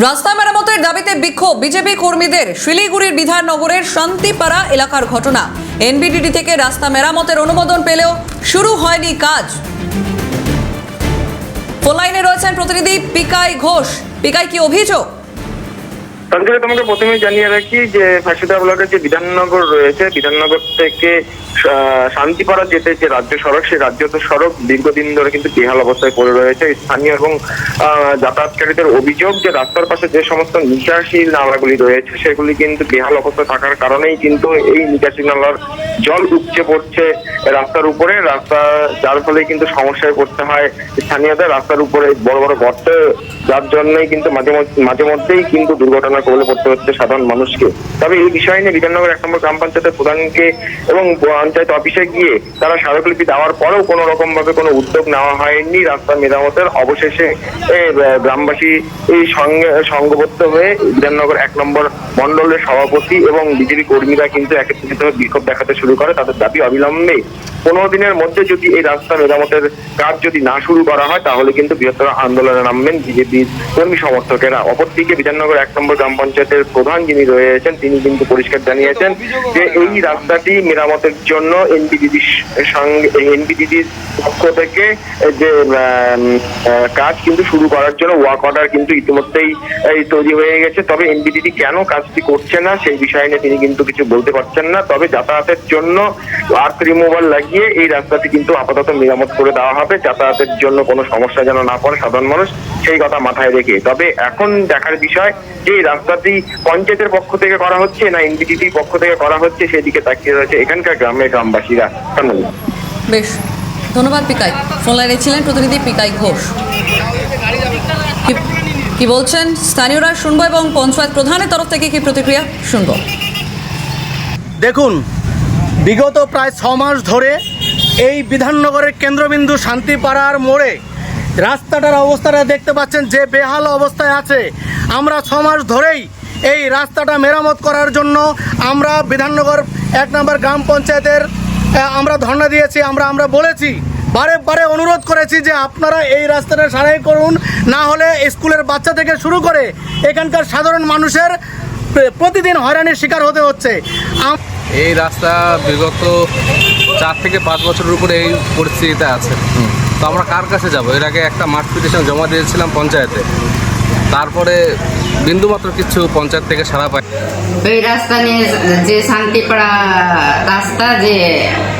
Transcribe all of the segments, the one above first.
রাস্তা মেরামতের দাবিতে বিক্ষোভ বিজেপি কর্মীদের। শিলিগুড়ির বিধাননগরের শান্তিপাড়া এলাকার ঘটনা। এনবিডিডি থেকে রাস্তা মেরামতের অনুমোদন পেলেও শুরু হয়নি কাজ। ফোন লাইনে রয়েছেন প্রতিনিধি পিকাই ঘোষ। পিকাই, কি অভিযোগ? তাহলে তোমাকে প্রথমেই জানিয়ে রাখি যে ফাঁসিদা ব্লকের যে বিধাননগর রয়েছে, বিধাননগর থেকে শান্তিপাড়া যেতে যে রাজ্য সড়ক, সেই রাজ্য সড়ক দীর্ঘদিন ধরে কিন্তু বেহাল অবস্থায় পড়ে রয়েছে। স্থানীয় এবং যাতায়াতকারীদের অভিযোগ যে রাস্তার পাশে যে সমস্ত নিকাশি নালাগুলি রয়েছে সেগুলি কিন্তু বেহাল অবস্থায় থাকার কারণেই কিন্তু এই নিকাশি নালার জল উপচে পড়ছে রাস্তার উপরে, যার ফলে কিন্তু সমস্যায় পড়তে হয় স্থানীয়দের। রাস্তার উপরে বড় বড় গর্ত, যার জন্যই কিন্তু মাঝে মধ্যেই কিন্তু দুর্ঘটনার কবলে পড়তে হচ্ছে সাধারণ মানুষকে। তবে এই বিষয় নিয়ে বিধাননগর 1 নম্বর গ্রাম পঞ্চায়েতের প্রধানকে এবং পঞ্চায়েত অফিসে গিয়ে তারা স্মারকলিপি দেওয়ার পরেও কোনো রকম ভাবে কোনো উদ্যোগ নেওয়া হয়নি রাস্তা মেরামতের। অবশেষে গ্রামবাসী এই সংঘবদ্ধ হয়ে বিধাননগর 1 নম্বর মন্ডলের সভাপতি এবং বিজেপি কর্মীরা কিন্তু একত্রিত হয়ে বিক্ষোভ দেখাতে শুরু করে। তাদের দাবি অবিলম্বে 15 দিনের মধ্যে যদি এই রাস্তা মেরামতের কাজ যদি না শুরু করা হয় তাহলে কিন্তু বৃহত্তর আন্দোলনে নামবেন বিজেপির কর্মী সমর্থকেরা। অপরদিকে বিধাননগর 1 নম্বর গ্রাম পঞ্চায়েতের প্রধান যিনি রয়েছেন তিনি কিন্তু পরিষ্কার জানিয়েছেন যে এই রাস্তাটি মেরামতের জন্য এনবিডিডির পক্ষ থেকে যে কাজ কিন্তু শুরু করার জন্য ওয়ার্ক অর্ডার কিন্তু ইতিমধ্যেই তৈরি হয়ে গেছে। তবে এনবিডিডি কেন কাজটি করছে না সেই বিষয় নিয়ে তিনি কিন্তু কিছু বলতে পারছেন না। তবে যাতায়াতের জন্য আর্থ রিমুভার লাগিয়ে এই রাস্তাটি কিন্তু আপাতত মেরামত করে দেওয়া হবে, যাতায়াতের জন্য কোনো সমস্যা যেন না পড়ে সাধারণ মানুষ, সেই কথা মাথায় রেখে। তবে এখন দেখার বিষয় যে এই রাস্তাটি পঞ্চায়েতের পক্ষ থেকে করা হচ্ছে না এনবিডিডির পক্ষ থেকে করা হচ্ছে, সেদিকে তাকিয়ে রয়েছে এখানকার গ্রামবাসীরা। বেশ, ধন্যবাদ পিকাই। ফোন লাইনে ছিলেন প্রতিনিধি পিকাই ঘোষ। কি বলছেন স্থানীয়রা শুনবো এবং পঞ্চায়েত প্রধানের তরফ থেকে কি প্রতিক্রিয়া শুনবো। দেখুন, বিগত প্রায় 6 মাস ধরে এই বিধাননগরের কেন্দ্রবিন্দু শান্তিপাড়ার মোড়ে রাস্তাটার অবস্থাটা দেখতে পাচ্ছেন যে বেহাল অবস্থায় আছে। আমরা 6 মাস ধরেই এই রাস্তাটা মেরামত করার জন্য আমরা বিধাননগর 1 নম্বর গ্রাম পঞ্চায়েতের আমরা ধর্ণা দিয়েছি। আমরা বলেছি, বারে অনুরোধ করেছি যে আপনারা এই রাস্তাটা সারাই করুন, না হলে স্কুলের বাচ্চা থেকে শুরু করে এখানকার সাধারণ মানুষের প্রতিদিন হয়রানির শিকার হতে হচ্ছে। এই রাস্তা বিগত 4 থেকে 5 বছরের উপরে এই পরিস্থিতিতে আছে। তো আমরা কার কাছে যাব? এর আগে একটা মাঠ পিটিশন জমা দিয়েছিলাম পঞ্চায়েতে, তারপরে বিন্দুমাত্র কিছু পঞ্চায়েত থেকে সাড়া পায়। ওই রাস্তা নিয়ে যে শান্তিপাড়া রাস্তা, যে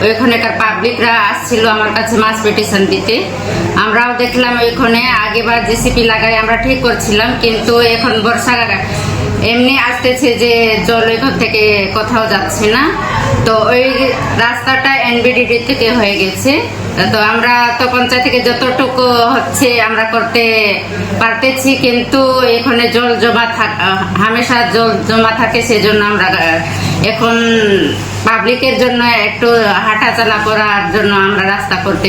ওইখানকার পাবলিকরা আসছিল আমার কাছে মাছ পিটিশন দিতে, আমরাও দেখলাম ওইখানে আগেবার জেসিপি লাগাই আমরা ঠিক করছিলাম, কিন্তু এখন বর্ষা এমনি আসতেছে যে জল ওইখান থেকে কোথাও যাচ্ছে না। তো ওই রাস্তাটা এনবিডিডি থেকে হয়ে গেছে। তো আমরা তো পঞ্চায়েত থেকে যতটুকু হচ্ছে আমরা করতে পারতেছি, কিন্তু এখানে জল জমা হামেশা জল জমা থাকে, সেজন্য আমরা এখন পাবলিকের জন্য একটু হাঁটাচলা করার জন্য আমরা রাস্তা করতে